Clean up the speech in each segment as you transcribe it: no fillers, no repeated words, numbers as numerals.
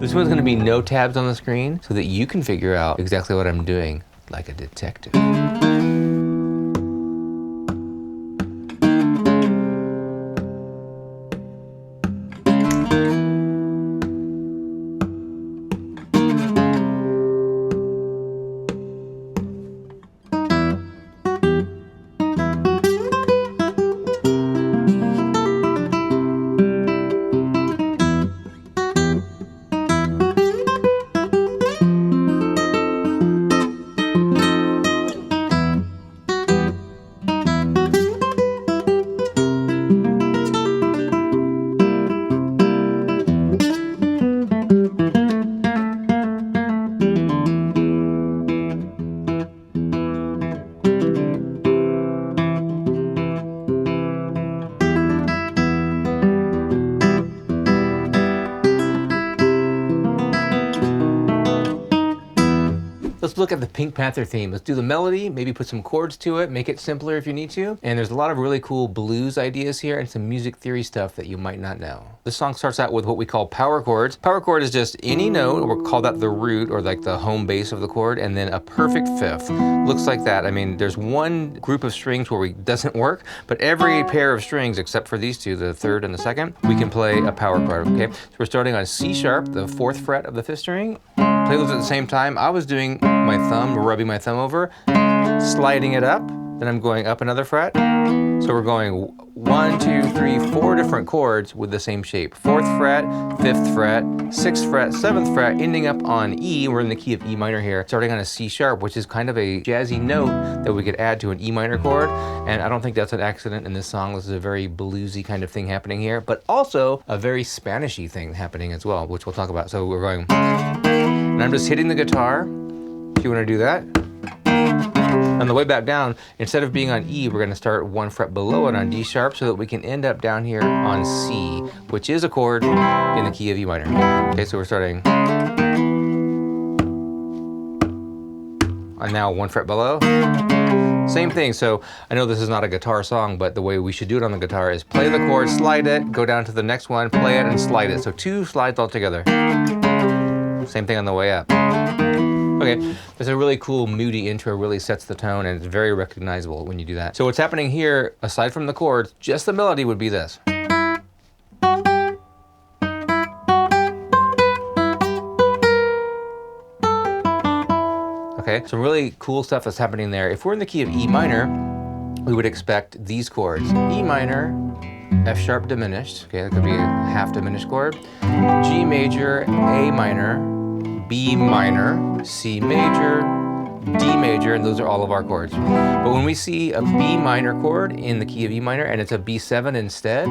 This one's gonna be no tabs on the screen so that you can figure out exactly what I'm doing like a detective. Let's look at the Pink Panther theme. Let's do the melody, maybe put some chords to it, make it simpler if you need to. And there's a lot of really cool blues ideas here and some music theory stuff that you might not know. This song starts out with what we call power chords. Power chord is just any note, or we'll call that the root or like the home base of the chord, and then a perfect fifth. Looks like that. I mean, there's one group of strings where it doesn't work, but every pair of strings, except for these two, the third and the second, we can play a power chord, okay? So we're starting on C sharp, the 4th fret of the 5th string. Play those at the same time. I was doing my thumb, rubbing my thumb over, sliding it up, then I'm going up another fret. So we're going 1, 2, 3, 4 different chords with the same shape. 4th fret, 5th fret, 6th fret, 7th fret, ending up on E. We're in the key of E minor here, starting on a C sharp, which is kind of a jazzy note that we could add to an E minor chord. And I don't think that's an accident in this song. This is a very bluesy kind of thing happening here, but also a very Spanishy thing happening as well, which we'll talk about. So we're going, and I'm just hitting the guitar. If you want to do that. On the way back down, instead of being on E, we're going to start 1 fret below it on D sharp so that we can end up down here on C, which is a chord in the key of E minor. Okay, so we're starting. And now 1 fret below. Same thing, so I know this is not a guitar song, but the way we should do it on the guitar is play the chord, slide it, go down to the next one, play it, and slide it. So 2 slides all together. Same thing on the way up. Okay, there's a really cool moody intro, really sets the tone, and it's very recognizable when you do that. So what's happening here, aside from the chords, just the melody would be this. Okay, some really cool stuff that's happening there. If we're in the key of E minor, we would expect these chords. E minor, F sharp diminished, okay, that could be a half diminished chord. G major, A minor, B minor, C major, D major, and those are all of our chords. But when we see a B minor chord in the key of E minor and it's a B7 instead,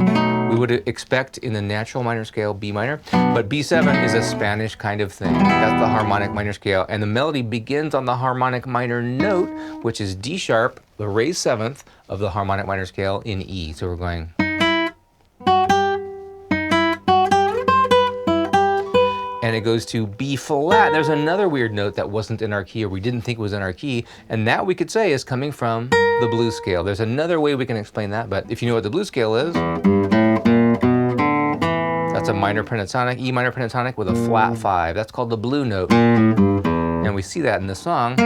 we would expect in the natural minor scale B minor, but B7 is a Spanish kind of thing. That's the harmonic minor scale, and the melody begins on the harmonic minor note, which is D sharp, the raised 7th of the harmonic minor scale in E. So we're going. And it goes to B flat. There's another weird note that wasn't in our key, or we didn't think was in our key, and that we could say is coming from the blues scale. There's another way we can explain that, but if you know what the blues scale is, that's a minor pentatonic, E minor pentatonic with a flat 5. That's called the blue note. And we see that in the song.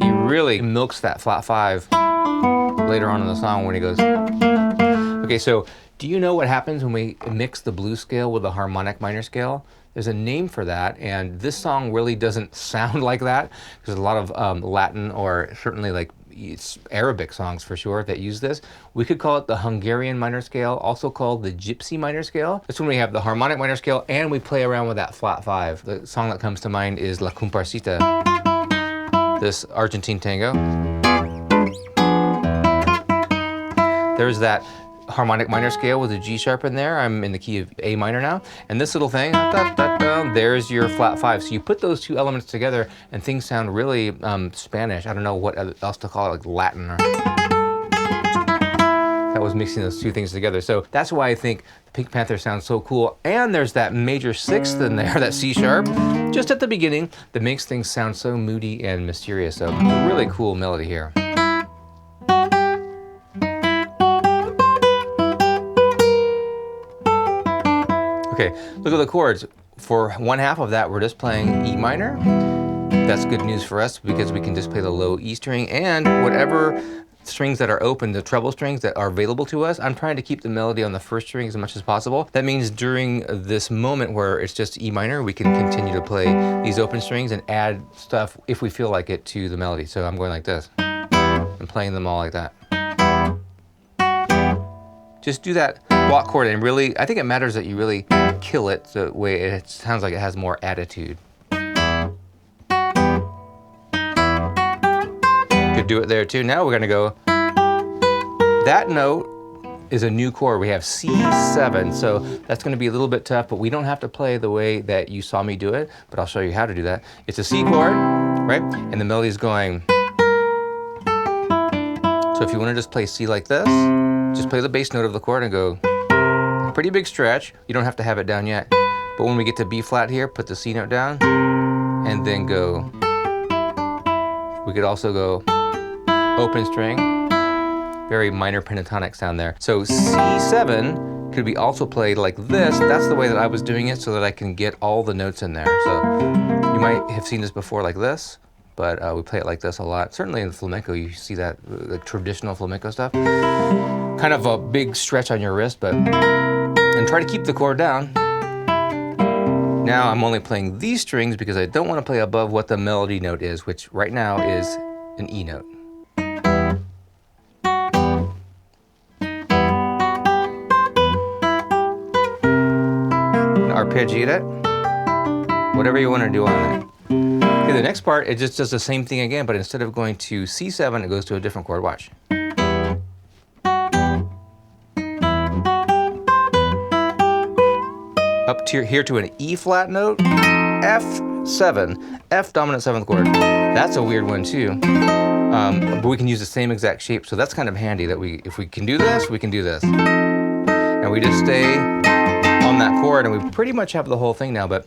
He really milks that flat 5 later on in the song when he goes. Okay, so do you know what happens when we mix the blues scale with the harmonic minor scale? There's a name for that, and this song really doesn't sound like that. There's a lot of Latin, or certainly like it's Arabic songs for sure, that use this. We could call it the Hungarian minor scale, also called the Gypsy minor scale. That's when we have the harmonic minor scale and we play around with that flat 5. The song that comes to mind is La Comparsita, this Argentine tango. There's that harmonic minor scale with a G sharp in there. I'm in the key of A minor now, and this little thing, there's your flat 5. So you put those two elements together and things sound really Spanish. I don't know what else to call it, like Latin, or that was mixing those two things together. So that's why I think the Pink Panther sounds so cool. And there's that major 6th in there, that C sharp, just at the beginning, that makes things sound so moody and mysterious. So a really cool melody here. Okay, look at the chords. for one half of that, we're just playing E minor. That's good news for us because we can just play the low E string, and whatever strings that are open, the treble strings that are available to us, I'm trying to keep the melody on the first string as much as possible. That means during this moment where it's just E minor, we can continue to play these open strings and add stuff if we feel like it to the melody. So I'm going like this. I'm playing them all like that. Just do that block chord, and really, I think it matters that you really kill it the way it sounds like it has more attitude. Could do it there too. Now we're gonna go, that note is a new chord. We have C7, so that's gonna be a little bit tough, but we don't have to play the way that you saw me do it, but I'll show you how to do that. It's a C chord, right? And the melody is going. So if you wanna just play C like this, just play the bass note of the chord and go, pretty big stretch. You don't have to have it down yet. But when we get to B flat here, put the C note down and then go. We could also go open string, very minor pentatonic sound there. So C7 could be also played like this. That's the way that I was doing it so that I can get all the notes in there. So you might have seen this before like this, but we play it like this a lot. Certainly in flamenco, you see that, the traditional flamenco stuff. Kind of a big stretch on your wrist, but, and try to keep the chord down. Now I'm only playing these strings because I don't want to play above what the melody note is, which right now is an E note. Arpeggiate it, whatever you want to do on it. Okay, the next part, it just does the same thing again, but instead of going to C7, it goes to a different chord. Watch. Up to here to an E flat note, F7, F dominant 7th chord. That's a weird one too, but we can use the same exact shape, so that's kind of handy that if we can do this, we can do this. And we just stay on that chord, and we pretty much have the whole thing now, but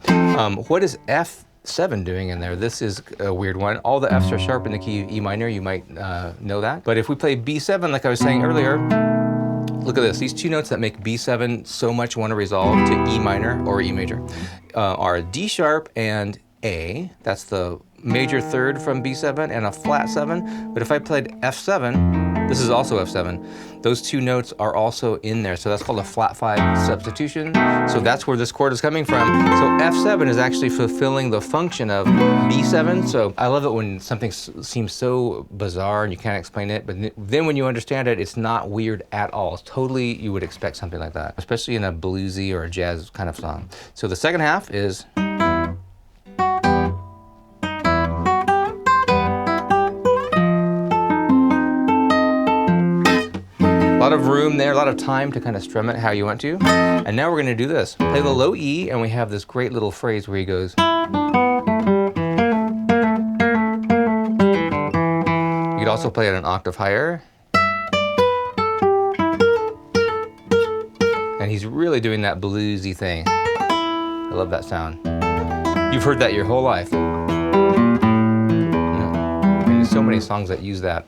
what is F7 doing in there? This is a weird one. All the Fs are sharp in the key of E minor, you might know that. But if we play B7, like I was saying earlier, look at this. These two notes that make B7 so much want to resolve to E minor or E major are D sharp and A. That's the major third from B7 and a flat 7. But if I played F7, this is also F7. Those two notes are also in there. So that's called a flat 5 substitution. So that's where this chord is coming from. So F7 is actually fulfilling the function of B7. So I love it when something seems so bizarre and you can't explain it, but then when you understand it, it's not weird at all. It's totally, you would expect something like that, especially in a bluesy or a jazz kind of song. So the second half is a lot of room there, a lot of time to kind of strum it how you want to. And now we're going to do this. Play the low E, and we have this great little phrase where he goes. You could also play it an octave higher. And he's really doing that bluesy thing. I love that sound. You've heard that your whole life. And there's so many songs that use that.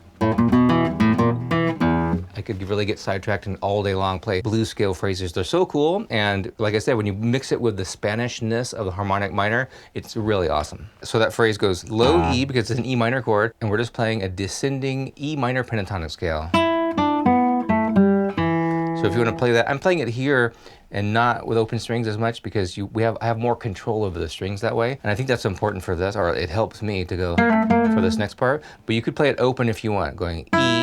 I could really get sidetracked and all day long play blues scale phrases. They're so cool, and like I said, when you mix it with the Spanishness of the harmonic minor, it's really awesome. So that phrase goes low E because it's an E minor chord, and we're just playing a descending E minor pentatonic scale. So if you want to play that, I'm playing it here and not with open strings as much because I have more control over the strings that way, and I think that's important for this, or it helps me to go for this next part. But you could play it open if you want, going E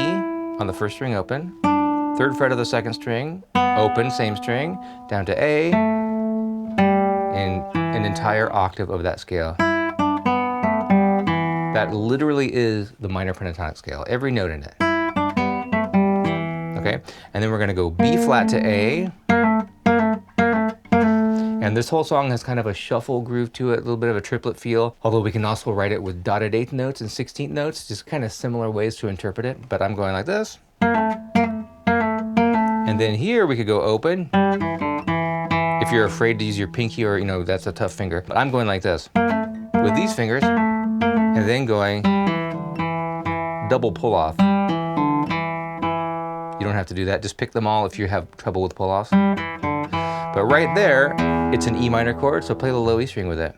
on the first string open, 3rd fret of the 2nd string, open, same string, down to A, and an entire octave of that scale. That literally is the minor pentatonic scale, every note in it. Okay, and then we're gonna go B flat to A. And this whole song has kind of a shuffle groove to it, a little bit of a triplet feel, although we can also write it with dotted 8th notes and 16th notes, just kind of similar ways to interpret it, but I'm going like this. And then here we could go open. If you're afraid to use your pinky or, that's a tough finger, but I'm going like this with these fingers and then going double pull off. You don't have to do that, just pick them all if you have trouble with pull offs. But right there, it's an E minor chord, so play the low E string with it.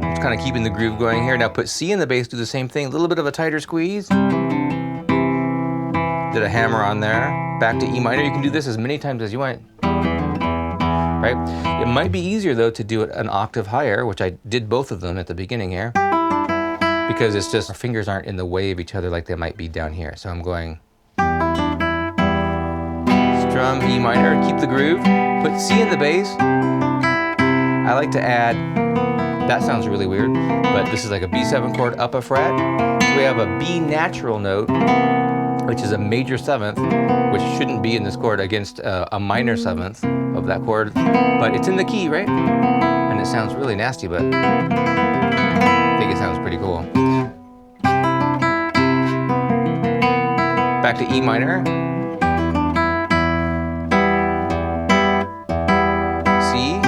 Just kind of keeping the groove going here. Now put C in the bass, do the same thing, a little bit of a tighter squeeze. Did a hammer on there. Back to E minor. You can do this as many times as you want. Right? It might be easier though to do it an octave higher, which I did both of them at the beginning here, because it's just our fingers aren't in the way of each other like they might be down here. So I'm going strum E minor, keep the groove, put C in the bass. I like to add, that sounds really weird, but this is like a B7 chord up a fret. So we have a B natural note, which is a major seventh, which shouldn't be in this chord, against a minor seventh of that chord, but it's in the key, right? And it sounds really nasty, but I think it sounds pretty cool. Back to E minor. C.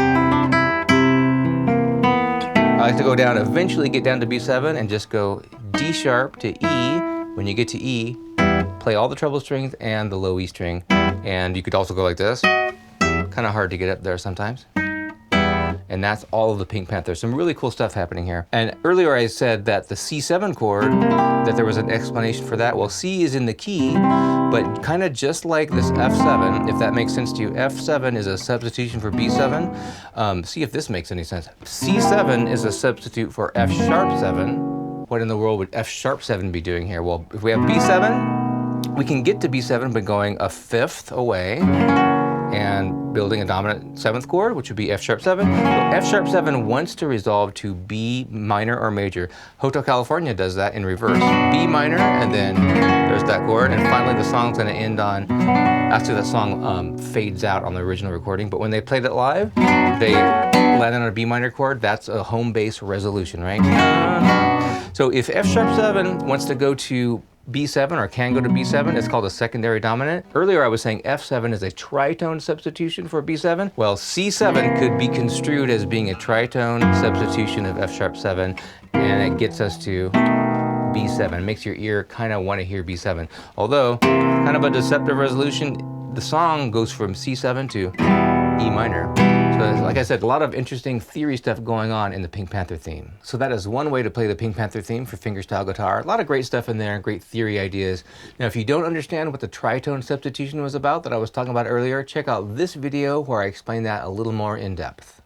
I like to go down, eventually get down to B7 and just go D sharp to E. When you get to E, play all the treble strings and the low E string. And you could also go like this. Kind of hard to get up there sometimes. And that's all of the Pink Panther. Some really cool stuff happening here. And earlier I said that the C7 chord, that there was an explanation for that. Well, C is in the key, but kind of just like this F7, if that makes sense to you. F7 is a substitution for B7. See if this makes any sense. C7 is a substitute for F sharp 7. What in the world would F sharp 7 be doing here? Well, if we have B7, we can get to B7 by going a fifth away and building a dominant seventh chord, which would be F sharp 7. So F sharp 7 wants to resolve to B minor or major. Hotel California does that in reverse. B minor, and then there's that chord, and finally the song's gonna end on, actually that song fades out on the original recording, but when they played it live, they landed on a B minor chord. That's a home bass resolution, right? So if F sharp 7 wants to go to B7 or can go to B7, it's called a secondary dominant. Earlier I was saying F7 is a tritone substitution for B7. Well, C7 could be construed as being a tritone substitution of F sharp 7, and it gets us to B7. It makes your ear kind of want to hear B7. Although, kind of a deceptive resolution, the song goes from C7 to E minor. So like I said, a lot of interesting theory stuff going on in the Pink Panther theme. So that is one way to play the Pink Panther theme for fingerstyle guitar. A lot of great stuff in there, great theory ideas. Now, if you don't understand what the tritone substitution was about that I was talking about earlier, check out this video where I explain that a little more in depth.